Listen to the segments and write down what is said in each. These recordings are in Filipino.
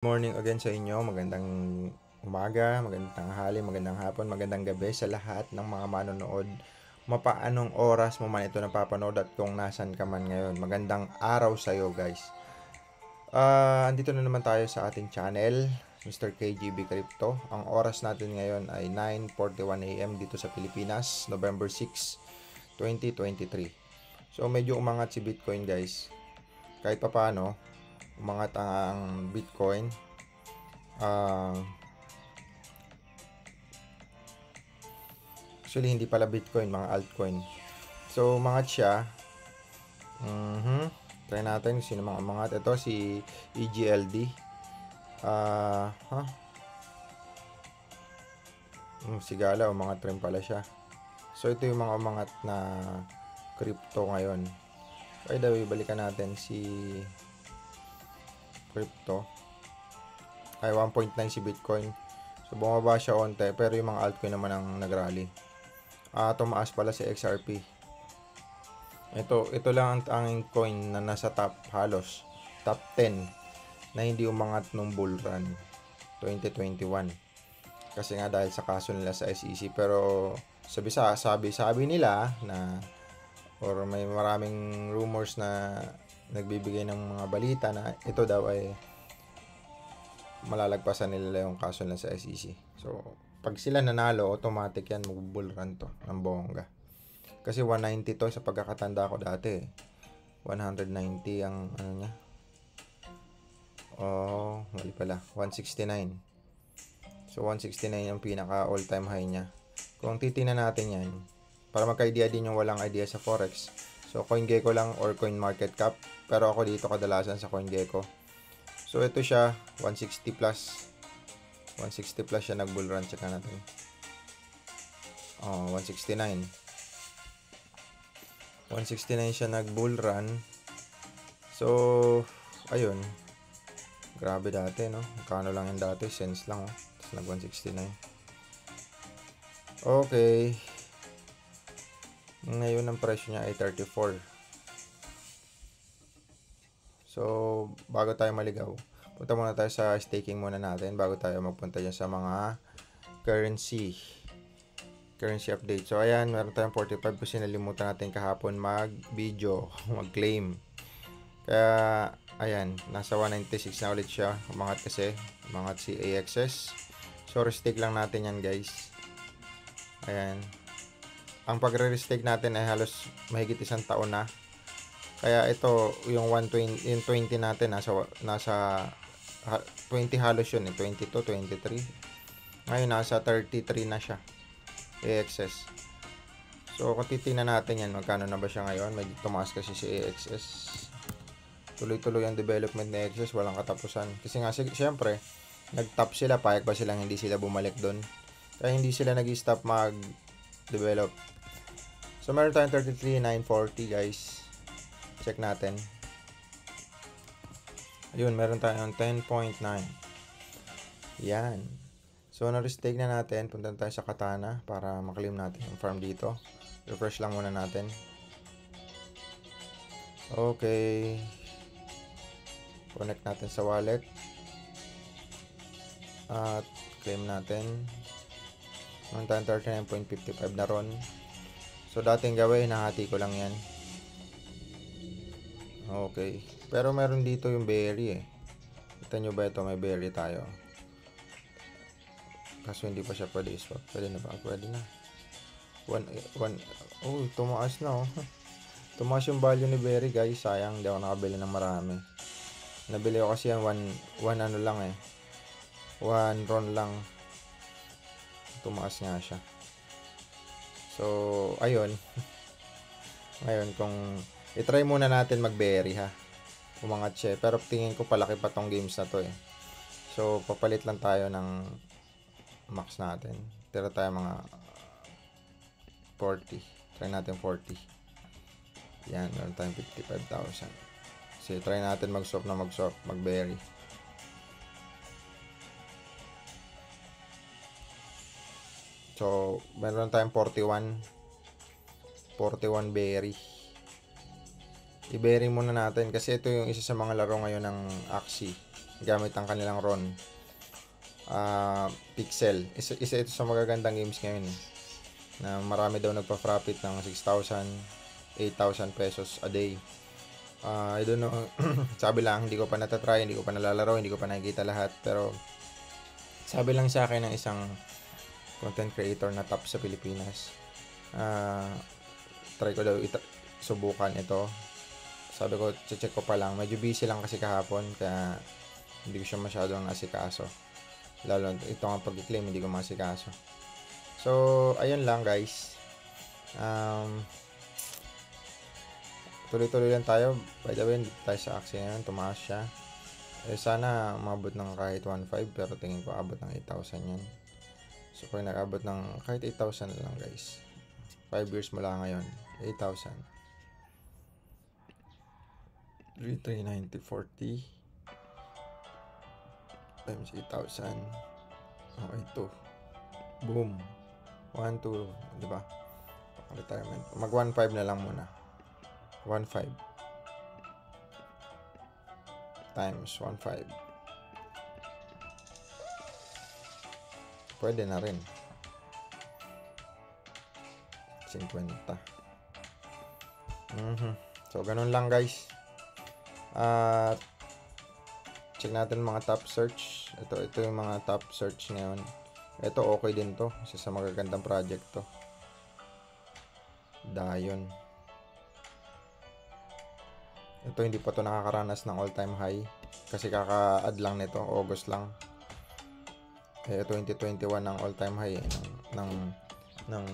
Morning again sa inyo, magandang umaga, magandang tanghali, magandang hapon, magandang gabi sa lahat ng mga manonood. Mapaanong oras mo man ito napapanood at kung nasan ka man ngayon. Magandang araw sa iyo, guys. Andito na naman tayo sa ating channel, Mr. KGB Crypto. Ang oras natin ngayon ay 9:41 AM dito sa Pilipinas, November 6, 2023. So medyo umangat si Bitcoin, guys. Kahit papaano, umangat ang Bitcoin. Actually, hindi pala Bitcoin, mga altcoin. So, umangat siya. Try natin sino mga umangat. Ito si EGLD. Sigala, umangat rin pala siya. So, ito yung mga umangat na crypto ngayon. By the way, balikan natin si crypto. Ay, 1.9 si Bitcoin. So, bumaba siya onte. Pero yung mga altcoin naman ang nagrally. Tumaas pala si XRP. Ito lang ang tanging coin na nasa halos top 10 na hindi umangat nung bull run 2021. Kasi nga dahil sa kaso nila sa SEC. Pero sabi nila na or may maraming rumors na nagbibigay ng mga balita na ito daw ay malalagpasan nila yung kaso nila sa SEC. So, pag sila nanalo, automatic yan mag-bull run to ng bongga. Kasi 190 to sa pagkakatanda ko dati. 190 ang ano niya. Mali pala. 169. So 169 yung pinaka all-time high niya. Kung titingnan natin yan, para magka-idea din yung walang idea sa Forex. So CoinGecko lang or CoinMarketCap. Pero ako dito kadalasan sa CoinGecko. So ito siya, 160 plus. 160 plus siya nag-bull run. Check natin. 169. 169 siya nag-bull run. So, ayun. Grabe dati, no? Kano lang yung dati? Cents lang, oh. Tapos nag-169. Okay. Ngayon ang presyo niya ay 34. So, bago tayo maligaw, punta muna tayo sa staking muna natin bago tayo magpunta dyan sa mga currency update. So, ayan, meron tayong 45 kasi nalimutan natin kahapon mag-video, mag-claim. Kaya, ayan, nasa 196 na ulit siya. Umangat kasi, umangat si AXS. So, restake lang natin yan, guys. Ayan. Ang pagre-restake natin ay halos mahigit isang taon na. Kaya ito, yung 120, yung 20 natin, nasa 20 halos yun, 22, 23. Ngayon, nasa 33 na siya. AXS. So, kung titingnan natin yan, magkano na ba siya ngayon? May tumaas kasi si AXS. Tuloy-tuloy ang development ni AXS, walang katapusan. Kasi nga, siyempre, nag-top sila, payag ba silang hindi sila bumalik doon? Kaya hindi sila nag-stop mag-develop. So, meron tayong 33,940, guys. Check natin. Ayun, meron tayong 10.9. Yan. So, na-restake na natin. Punta tayo sa Katana para maklaim natin yung farm dito. Refresh lang muna natin. Okay. Connect natin sa wallet. At claim natin. Meron tayong 39.55 na ron. So, dating gawin, nahati ko lang yan. Okay. Pero meron dito yung berry eh. Kita nyo ba ito? May berry tayo. Kaso hindi pa siya pwede swap. Pwede na ba? Pwede na. Tumaas na, oh. Tumaas yung value ni berry, guys. Sayang, hindi ako nakabili ng marami. Nabili ko kasi yan one ano lang eh. One ron lang. Tumaas nga siya. So, ayun. Ngayon, kung itry muna natin mag-berry, ha. Umangat siya. Pero tingin ko palaki pa tong games na to eh. So, papalit lang tayo ng max natin. Tira tayo mga 40. Try natin 40. Yan, meron tayong 55,000. So, try natin mag-swap, mag-berry. So, meron tayong 41 berry. I-berry muna natin kasi ito yung isa sa mga laro ngayon ng Axie. gamit ang kanilang RON. Pixel. Isa ito sa magagandang games ngayon na marami daw nagpa-profit ng 6,000, 8,000 pesos a day. I don't know. Sabi lang, hindi ko pa natatry, hindi ko pa nalalaro, hindi ko pa nakikita lahat. Pero sabi lang sa akin ng isang content creator na top sa Pilipinas, try ko daw subukan ito. Sabi ko, check ko pa lang. Medyo busy lang kasi kahapon, kaya hindi ko siya masyadong asikaso. Lalo ito nga pag-claim, hindi ko masikaso. So, ayun lang guys. Tuloy-tuloy lang tayo. By the way, dito tayo sa Axie ngayon. Tumaas siya. Sana mabot ng kahit 1.5, pero tingin ko abot ng 8,000 yan. So, kung nag-abot ng kahit 8,000 lang guys. 5 years mula ngayon. 8,000. 3,390, 40 times 8,000. Okay, 2. Boom. 1, 2. Diba? Retirement. Mag 1.5 na lang muna. 1.5 times 1.5. Pwede na rin. 50. So, ganun lang guys. Check natin mga top search. Ito yung mga top search ngayon. Ito okay din to. Isa sa magagandang project to. Dayon. Ito hindi pa to nakakaranas ng all-time high. Kasi kaka-add lang nito. August lang. Kaya 2021 ng all-time high ng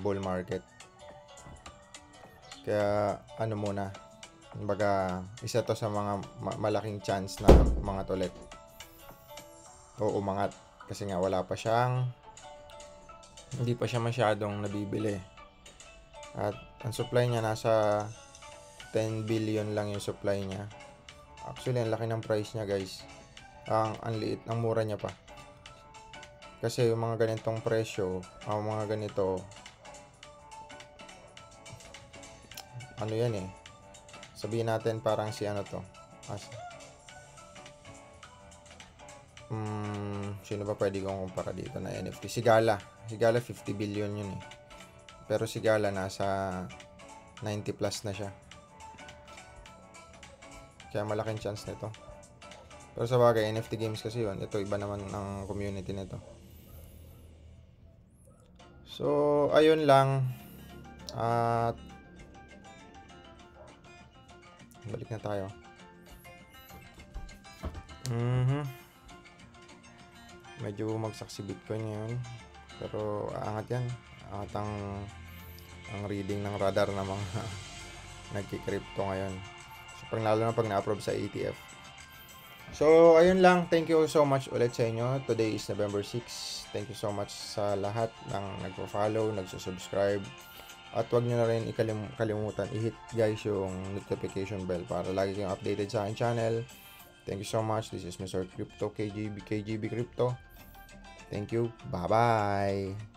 bull market. Kaya ano muna. Kumbaga, isa to sa mga malaking chance na mga ulit. O umangat. Kasi nga wala pa siyang, hindi pa siya masyadong nabibili. At ang supply niya nasa 10 billion lang yung supply niya. Actually, ang laki ng price niya guys. Ang liit, ang mura niya pa. Kasi yung mga ganitong presyo, ang mga ganito, ano yan sabihin natin parang si ano to. Sino ba pwede kong kumpara dito na NFT? Sigala 50 billion yun Pero Sigala nasa 90 plus na siya. Kaya malaking chance nito. Pero sa bagay, NFT games kasi yun. Ito, iba naman ang community nito. So, ayun lang. At balik na tayo. Medyo bumagsak si Bitcoin ngayon. Pero aangat yan. Aangat ang reading ng radar ng mga nagki-crypto ngayon. So, lalo na pag na-approve sa ETF. So, ayun lang. Thank you so much ulit sa inyo. Today is November 6. Thank you so much sa lahat ng nagpo-follow, nagsusubscribe. At wag nyo na rin kalimutan i-hit guys yung notification bell para lagi kayong updated sa aking channel. Thank you so much. This is Mr. Crypto KGB Crypto. Thank you. Bye-bye.